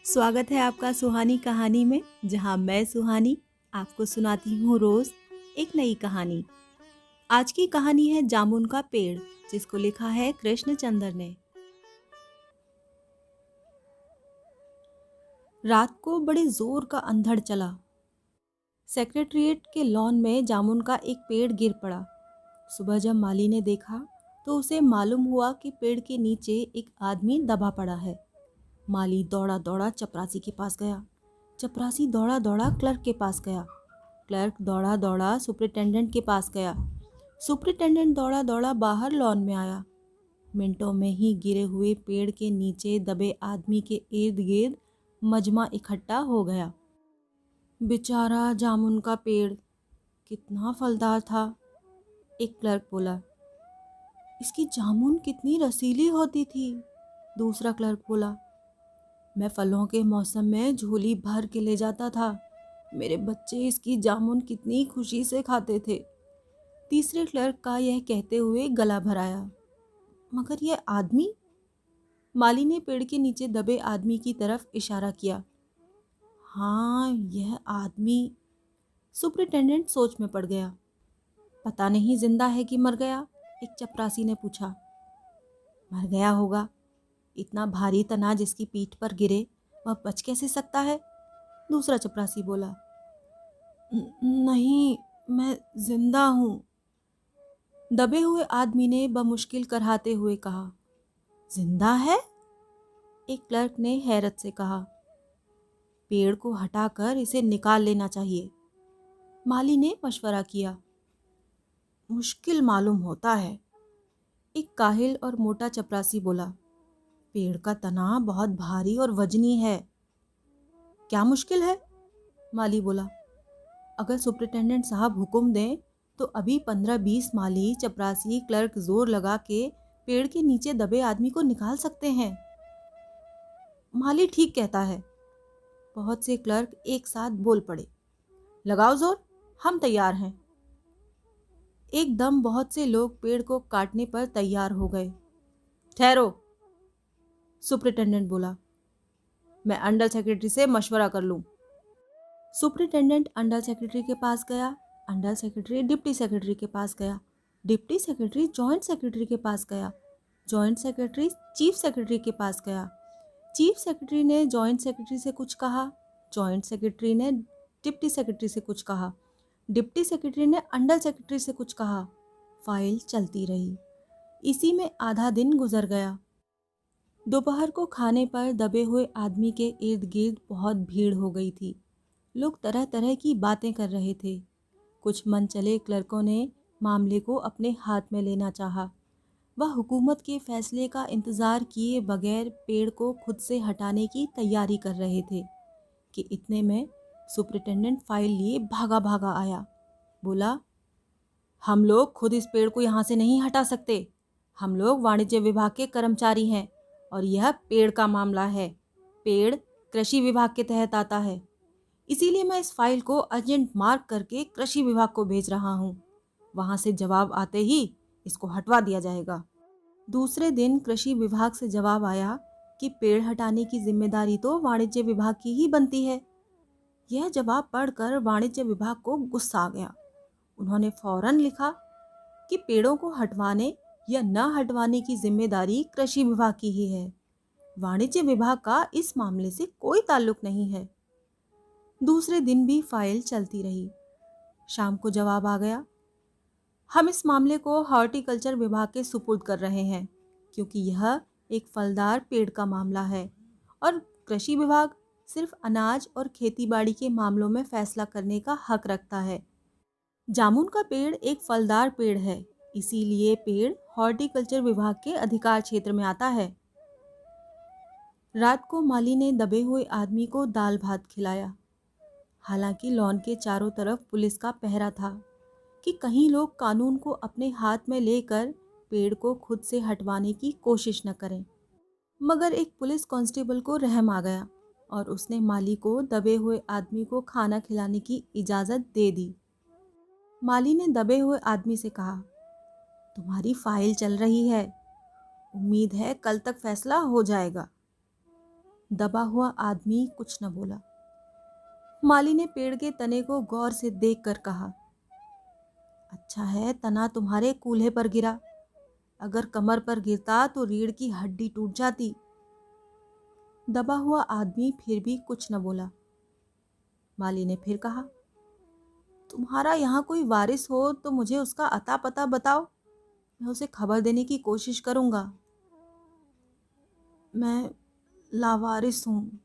स्वागत है आपका सुहानी कहानी में, जहां मैं सुहानी आपको सुनाती हूँ रोज एक नई कहानी। आज की कहानी है जामुन का पेड़, जिसको लिखा है कृष्णचंद्र ने। रात को बड़े जोर का अंधड़ चला। सेक्रेटरिएट के लॉन में जामुन का एक पेड़ गिर पड़ा। सुबह जब माली ने देखा तो उसे मालूम हुआ कि पेड़ के नीचे एक आदमी दबा पड़ा है। माली दौड़ा दौड़ा चपरासी के पास गया। चपरासी दौड़ा दौड़ा क्लर्क के पास गया। क्लर्क दौड़ा दौड़ा सुपरिटेंडेंट के पास गया। सुपरिटेंडेंट दौड़ा दौड़ा बाहर लॉन में आया। मिनटों में ही गिरे हुए पेड़ के नीचे दबे आदमी के इर्द गिर्द मजमा इकट्ठा हो गया। बेचारा जामुन का पेड़, कितना फलदार था। एक क्लर्क बोला। इसकी जामुन कितनी रसीली होती थी। दूसरा क्लर्क बोला। मैं फलों के मौसम में झोली भर के ले जाता था। मेरे बच्चे इसकी जामुन कितनी खुशी से खाते थे। तीसरे क्लर्क का यह कहते हुए गला भर आया। मगर यह आदमी? माली ने पेड़ के नीचे दबे आदमी की तरफ इशारा किया। हाँ, यह आदमी। सुपरिटेंडेंट सोच में पड़ गया। पता नहीं जिंदा है कि मर गया, एक चपरासी ने पूछा। मर गया होगा। इतना भारी तना जिसकी पीठ पर गिरे, वह बच कैसे सकता है? दूसरा चपरासी बोला। नहीं, मैं जिंदा हूँ। दबे हुए आदमी ने बमुश्किल कराहते हुए कहा। जिंदा है? एक क्लर्क ने हैरत से कहा। पेड़ को हटाकर इसे निकाल लेना चाहिए। माली ने मशवरा किया। मुश्किल मालूम होता है, एक काहिल और मोटा चपरासी बोला। पेड़ का तना बहुत भारी और वजनी है। क्या मुश्किल है? माली बोला। अगर सुपरिटेंडेंट साहब हुक्म दें तो अभी 15-20 माली, चपरासी, क्लर्क जोर लगा के पेड़ के नीचे दबे आदमी को निकाल सकते हैं। माली ठीक कहता है। बहुत से क्लर्क एक साथ बोल पड़े। लगाओ जोर, हम तैयार हैं। एकदम बहुत से लोग पेड़ को काटने पर तैयार हो गए। ठहरो, सुपरिटेंडेंट बोला। मैं अंडर सेक्रेटरी से मशवरा कर लूं। सुपरिटेंडेंट अंडर सेक्रेटरी के पास गया। अंडर सेक्रेटरी डिप्टी सेक्रेटरी के पास गया। डिप्टी सेक्रेटरी जॉइंट सेक्रेटरी के पास गया। जॉइंट सेक्रेटरी चीफ सेक्रेटरी के पास गया। चीफ सेक्रेटरी ने जॉइंट सेक्रेटरी से कुछ कहा। जॉइंट सेक्रेटरी ने डिप्टी सेक्रेटरी से कुछ कहा। डिप्टी सेक्रेटरी ने अंडर सेक्रेटरी से कुछ कहा। फाइल चलती रही। इसी में आधा दिन गुजर गया। दोपहर को खाने पर दबे हुए आदमी के इर्द गिर्द बहुत भीड़ हो गई थी। लोग तरह तरह की बातें कर रहे थे। कुछ मनचले क्लर्कों ने मामले को अपने हाथ में लेना चाहा। वह हुकूमत के फैसले का इंतज़ार किए बगैर पेड़ को खुद से हटाने की तैयारी कर रहे थे कि इतने में सुपरिटेंडेंट फाइल लिए भागा भागा आया। बोला, हम लोग खुद इस पेड़ को यहाँ से नहीं हटा सकते। हम लोग वाणिज्य विभाग के कर्मचारी हैं और यह पेड़ का मामला है। पेड़ कृषि विभाग के तहत आता है। इसीलिए मैं इस फाइल को अर्जेंट मार्क करके कृषि विभाग को भेज रहा हूँ। वहाँ से जवाब आते ही इसको हटवा दिया जाएगा। दूसरे दिन कृषि विभाग से जवाब आया कि पेड़ हटाने की जिम्मेदारी तो वाणिज्य विभाग की ही बनती है। यह जवाब पढ़कर वाणिज्य विभाग को गुस्सा आ गया। उन्होंने फौरन लिखा कि पेड़ों को हटवाने या न हटवाने की जिम्मेदारी कृषि विभाग की ही है। वाणिज्य विभाग का इस मामले से कोई ताल्लुक नहीं है। दूसरे दिन भी फाइल चलती रही। शाम को जवाब आ गया। हम इस मामले को हॉर्टिकल्चर विभाग के सुपुर्द कर रहे हैं, क्योंकि यह एक फलदार पेड़ का मामला है और कृषि विभाग सिर्फ अनाज और खेतीबाड़ी के मामलों में फैसला करने का हक रखता है। जामुन का पेड़ एक फलदार पेड़ है, इसीलिए पेड़ हॉर्टिकल्चर विभाग के अधिकार क्षेत्र में आता है। रात को माली ने दबे हुए आदमी को दाल भात खिलाया। हालांकि लॉन के चारों तरफ पुलिस का पहरा था कि कहीं लोग कानून को अपने हाथ में लेकर पेड़ को खुद से हटवाने की कोशिश न करें। मगर एक पुलिस कांस्टेबल को रहम आ गया और उसने माली को दबे हुए आदमी को खाना खिलाने की इजाज़त दे दी। माली ने दबे हुए आदमी से कहा, तुम्हारी फाइल चल रही है, उम्मीद है कल तक फैसला हो जाएगा। दबा हुआ आदमी कुछ न बोला। माली ने पेड़ के तने को गौर से देखकर कहा, अच्छा है तना तुम्हारे कूल्हे पर गिरा, अगर कमर पर गिरता तो रीढ़ की हड्डी टूट जाती। दबा हुआ आदमी फिर भी कुछ न बोला। माली ने फिर कहा, तुम्हारा यहाँ कोई वारिस हो तो मुझे उसका अता पता बताओ, मैं उसे खबर देने की कोशिश करूंगा। मैं लावारिस हूँ,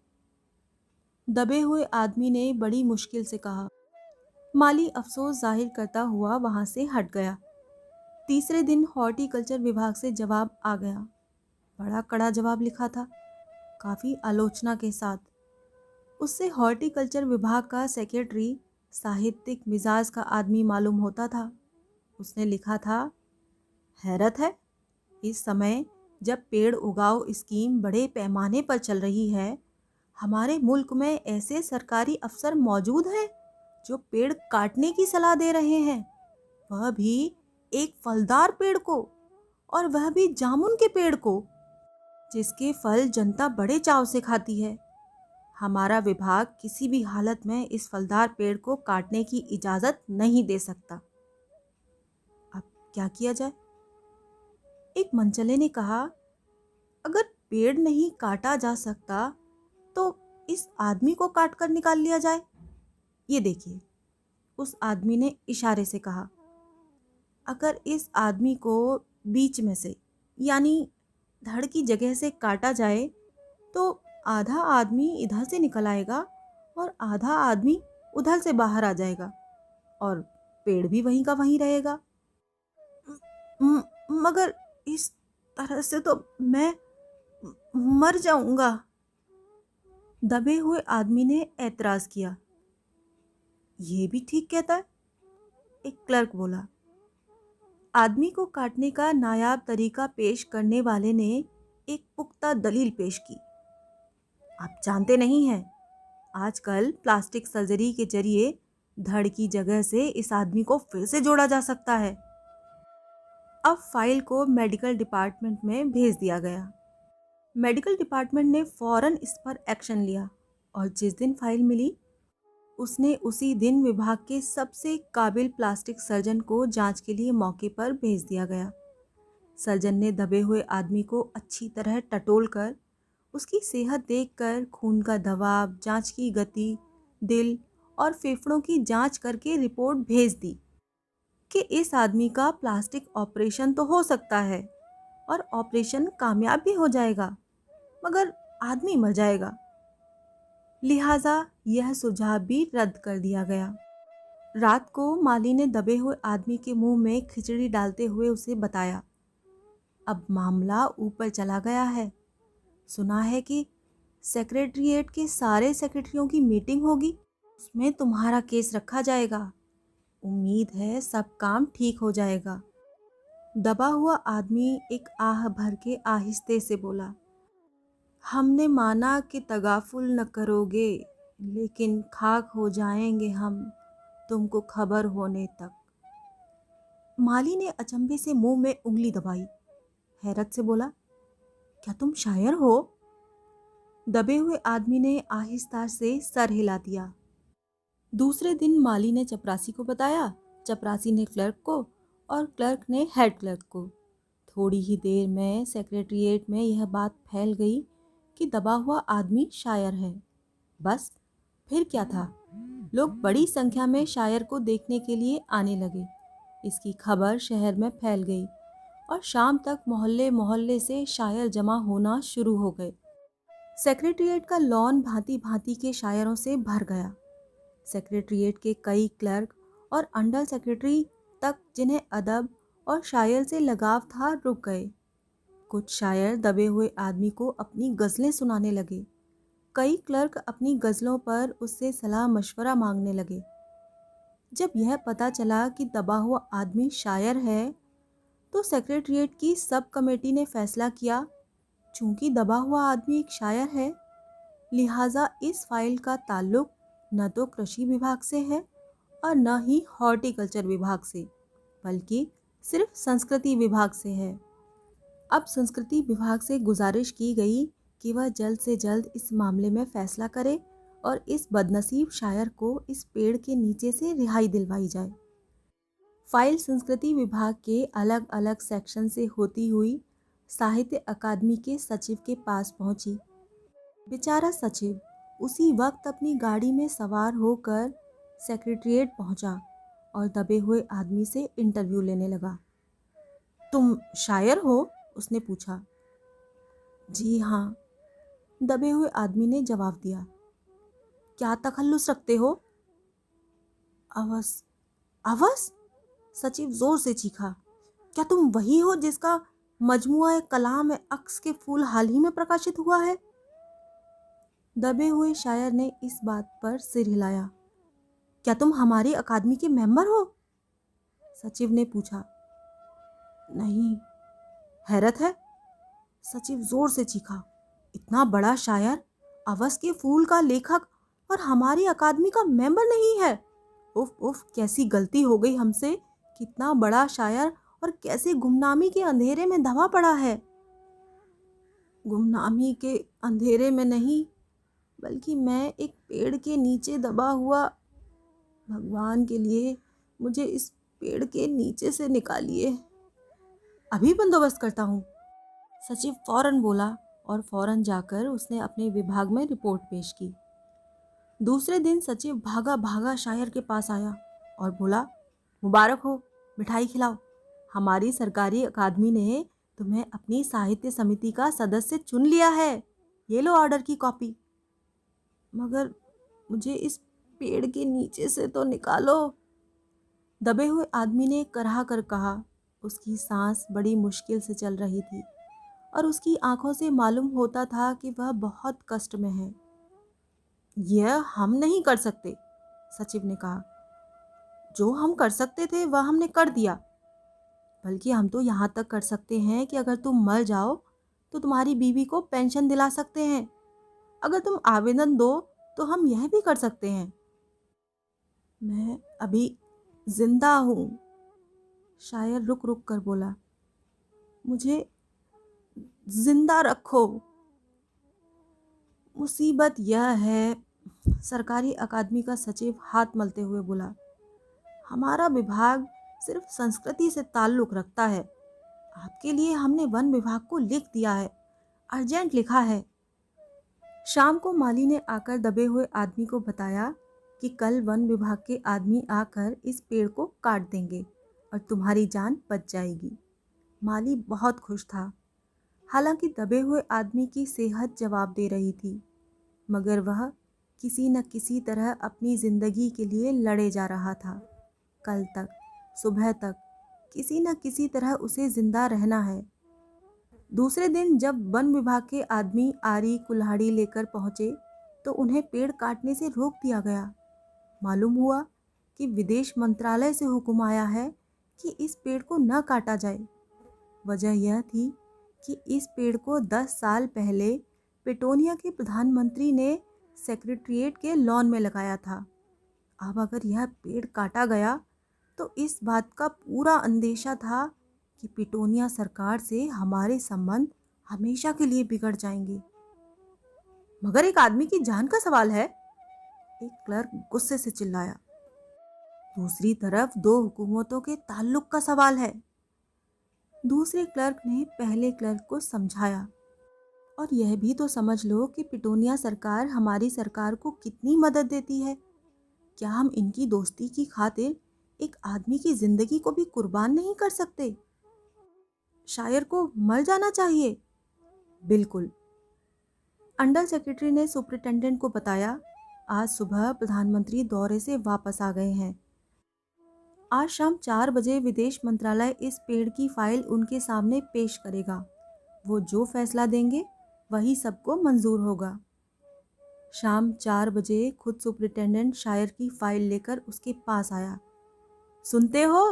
दबे हुए आदमी ने बड़ी मुश्किल से कहा। माली अफसोस जाहिर करता हुआ वहां से हट गया। तीसरे दिन हॉर्टिकल्चर विभाग से जवाब आ गया। बड़ा कड़ा जवाब लिखा था, काफी आलोचना के साथ। उससे हॉर्टिकल्चर विभाग का सेक्रेटरी साहित्यिक मिजाज का आदमी मालूम होता था। उसने लिखा था, हैरत है, इस समय जब पेड़ उगाओ स्कीम बड़े पैमाने पर चल रही है, हमारे मुल्क में ऐसे सरकारी अफसर मौजूद हैं जो पेड़ काटने की सलाह दे रहे हैं, वह भी एक फलदार पेड़ को, और वह भी जामुन के पेड़ को, जिसके फल जनता बड़े चाव से खाती है। हमारा विभाग किसी भी हालत में इस फलदार पेड़ को काटने की इजाजत नहीं दे सकता। अब क्या किया जाए? एक मनचले ने कहा, अगर पेड़ नहीं काटा जा सकता तो इस आदमी को काट कर निकाल लिया जाए। ये देखिए, उस आदमी ने इशारे से कहा, अगर इस आदमी को बीच में से यानी धड़ की जगह से काटा जाए तो आधा आदमी इधर से निकल आएगा और आधा आदमी उधर से बाहर आ जाएगा और पेड़ भी वहीं का वहीं रहेगा। मगर इस तरह से तो मैं मर जाऊंगा, दबे हुए आदमी ने ऐतराज किया। ये भी ठीक कहता है, एक क्लर्क बोला। आदमी को काटने का नायाब तरीका पेश करने वाले ने एक पुख्ता दलील पेश की। आप जानते नहीं हैं, आजकल प्लास्टिक सर्जरी के जरिए धड़ की जगह से इस आदमी को फिर से जोड़ा जा सकता है। अब फाइल को मेडिकल डिपार्टमेंट में भेज दिया गया। मेडिकल डिपार्टमेंट ने फौरन इस पर एक्शन लिया और जिस दिन फाइल मिली उसने उसी दिन विभाग के सबसे काबिल प्लास्टिक सर्जन को जांच के लिए मौके पर भेज दिया गया। सर्जन ने दबे हुए आदमी को अच्छी तरह टटोल कर, उसकी सेहत देखकर खून का दबाव, जांच की गति, दिल और फेफड़ों की जांच करके रिपोर्ट भेज दी कि इस आदमी का प्लास्टिक ऑपरेशन तो हो सकता है और ऑपरेशन कामयाब भी हो जाएगा, मगर आदमी मर जाएगा। लिहाजा यह सुझाव भी रद्द कर दिया गया। रात को माली ने दबे हुए आदमी के मुंह में खिचड़ी डालते हुए उसे बताया, अब मामला ऊपर चला गया है। सुना है कि सेक्रेटरिएट के सारे सेक्रेटरियों की मीटिंग होगी, उसमें तुम्हारा केस रखा जाएगा। उम्मीद है सब काम ठीक हो जाएगा। दबा हुआ आदमी एक आह भर के आहिस्ते से बोला, हमने माना कि तगाफुल न करोगे, लेकिन खाक हो जाएंगे हम तुमको खबर होने तक। माली ने अचंभे से मुंह में उंगली दबाई, हैरत से बोला, क्या तुम शायर हो? दबे हुए आदमी ने आहिस्ता से सर हिला दिया। दूसरे दिन माली ने चपरासी को बताया, चपरासी ने क्लर्क को और क्लर्क ने हेड क्लर्क को। थोड़ी ही देर में सेक्रेटरिएट में यह बात फैल गई कि दबा हुआ आदमी शायर है। बस फिर क्या था, लोग बड़ी संख्या में शायर को देखने के लिए आने लगे। इसकी खबर शहर में फैल गई और शाम तक मोहल्ले मोहल्ले से शायर जमा होना शुरू हो गए। सेक्रेटरिएट का लॉन भांति भांति के शायरों से भर गया। सेक्रेटरिएट के कई क्लर्क और अंडर सेक्रेटरी तक जिन्हें अदब और शायर से लगाव था रुक गए। कुछ शायर दबे हुए आदमी को अपनी गज़लें सुनाने लगे। कई क्लर्क अपनी गज़लों पर उससे सलाह मशवरा मांगने लगे। जब यह पता चला कि दबा हुआ आदमी शायर है तो सेक्रेटरिएट की सब कमेटी ने फैसला किया, चूंकि दबा हुआ आदमी एक शायर है, लिहाजा इस फाइल का ताल्लुक न तो कृषि विभाग से है और न ही हॉर्टिकल्चर विभाग से, बल्कि सिर्फ संस्कृति विभाग से है। अब संस्कृति विभाग से गुजारिश की गई कि वह जल्द से जल्द इस मामले में फैसला करे और इस बदनसीब शायर को इस पेड़ के नीचे से रिहाई दिलवाई जाए। फाइल संस्कृति विभाग के अलग अलग सेक्शन से होती हुई साहित्य अकादमी के सचिव के पास पहुंची। बेचारा सचिव उसी वक्त अपनी गाड़ी में सवार होकर सेक्रेटेरिएट पहुंचा और दबे हुए आदमी से इंटरव्यू लेने लगा। तुम शायर हो? उसने पूछा। जी हाँ, दबे हुए आदमी ने जवाब दिया। क्या तखल्लुस रखते हो? अवस। अवस? सचिव जोर से चीखा। क्या तुम वही हो जिसका मजमुआ कलाम अक्स के फूल हाल ही में प्रकाशित हुआ है? दबे हुए शायर ने इस बात पर सिर हिलाया। क्या तुम हमारी अकादमी के मेंबर हो? सचिव ने पूछा। नहीं। हैरत है, सचिव जोर से चीखा। इतना बड़ा शायर, अवस के फूल का लेखक और हमारी अकादमी का मेंबर नहीं है। उफ उफ, कैसी गलती हो गई हमसे। कितना बड़ा शायर और कैसे गुमनामी के अंधेरे में दबा पड़ा है। गुमनामी के अंधेरे में नहीं, बल्कि मैं एक पेड़ के नीचे दबा हुआ। भगवान के लिए मुझे इस पेड़ के नीचे से निकालिए। अभी बंदोबस्त करता हूँ, सचिव फौरन बोला और फौरन जाकर उसने अपने विभाग में रिपोर्ट पेश की। दूसरे दिन सचिव भागा भागा शायर के पास आया और बोला, मुबारक हो, मिठाई खिलाओ। हमारी सरकारी अकादमी ने तुम्हें अपनी साहित्य समिति का सदस्य चुन लिया है। ये लो ऑर्डर की कॉपी। मगर मुझे इस पेड़ के नीचे से तो निकालो, दबे हुए आदमी ने कराह कर कहा। उसकी सांस बड़ी मुश्किल से चल रही थी और उसकी आंखों से मालूम होता था कि वह बहुत कष्ट में है। यह हम नहीं कर सकते, सचिव ने कहा। जो हम कर सकते थे वह हमने कर दिया। बल्कि हम तो यहाँ तक कर सकते हैं कि अगर तुम मर जाओ तो तुम्हारी बीवी को पेंशन दिला सकते हैं। अगर तुम आवेदन दो तो हम यह भी कर सकते हैं। मैं अभी जिंदा हूँ, शायर रुक रुक कर बोला। मुझे जिंदा रखो। मुसीबत यह है, सरकारी अकादमी का सचिव हाथ मलते हुए बोला, हमारा विभाग सिर्फ संस्कृति से ताल्लुक रखता है। आपके लिए हमने वन विभाग को लिख दिया है, अर्जेंट लिखा है। शाम को माली ने आकर दबे हुए आदमी को बताया कि कल वन विभाग के आदमी आकर इस पेड़ को काट देंगे और तुम्हारी जान बच जाएगी। माली बहुत खुश था। हालांकि दबे हुए आदमी की सेहत जवाब दे रही थी, मगर वह किसी न किसी तरह अपनी जिंदगी के लिए लड़े जा रहा था। कल तक, सुबह तक, किसी न किसी तरह उसे जिंदा रहना है। दूसरे दिन जब वन विभाग के आदमी आरी कुल्हाड़ी लेकर पहुंचे तो उन्हें पेड़ काटने से रोक दिया गया। मालूम हुआ कि विदेश मंत्रालय से हुक्म आया है कि इस पेड़ को न काटा जाए। वजह यह थी कि इस पेड़ को 10 साल पहले पिटोनिया के प्रधानमंत्री ने सेक्रेटेरिएट के लॉन में लगाया था। अब अगर यह पेड़ काटा गया तो इस बात का पूरा अंदेशा था कि पिटोनिया सरकार से हमारे संबंध हमेशा के लिए बिगड़ जाएंगे। मगर एक आदमी की जान का सवाल है, एक क्लर्क गुस्से से चिल्लाया। दूसरी तरफ 2 हुकूमतों के ताल्लुक का सवाल है। दूसरे क्लर्क ने पहले क्लर्क को समझाया, और यह भी तो समझ लो कि पिटोनिया सरकार हमारी सरकार को कितनी मदद देती है। क्या हम इनकी दोस्ती की खातिर एक आदमी की जिंदगी को भी कुर्बान नहीं कर सकते? शायर को मर जाना चाहिए। बिल्कुल। अंडर सेक्रेटरी ने सुपरिटेंडेंट को बताया, आज सुबह प्रधानमंत्री दौरे से वापस आ गए हैं। आज शाम 4 बजे विदेश मंत्रालय इस पेड़ की फाइल उनके सामने पेश करेगा। वो जो फैसला देंगे वही सबको मंजूर होगा। शाम 4 बजे खुद सुपरिटेंडेंट शायर की फाइल लेकर उसके पास आया। सुनते हो?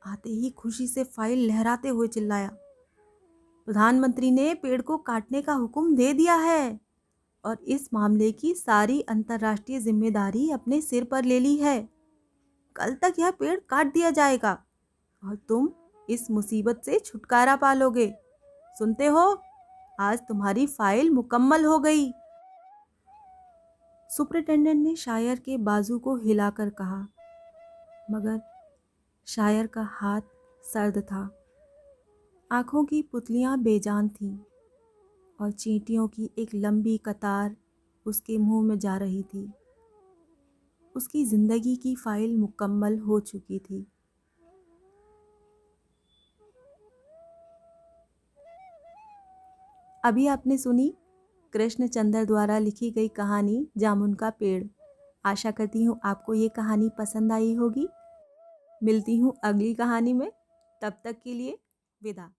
आते ही खुशी से फाइल लहराते हुए चिल्लाया, प्रधानमंत्री ने पेड़ को काटने का हुक्म दे दिया है और इस मामले की सारी अंतर्राष्ट्रीय जिम्मेदारी अपने सिर पर ले ली है। कल तक यह पेड़ काट दिया जाएगा और तुम इस मुसीबत से छुटकारा पालोगे। सुनते हो? आज तुम्हारी फाइल मुकम्मल हो गई। सुपरिटेंडेंट ने शायर के बाजू को हिलाकर कहा, मगर शायर का हाथ सर्द था। आंखों की पुतलियां बेजान थीं और चींटियों की एक लंबी कतार उसके मुंह में जा रही थी। उसकी जिंदगी की फाइल मुकम्मल हो चुकी थी। अभी आपने सुनी कृष्णचंद्र द्वारा लिखी गई कहानी जामुन का पेड़। आशा करती हूँ आपको ये कहानी पसंद आई होगी। मिलती हूँ अगली कहानी में, तब तक के लिए विदा।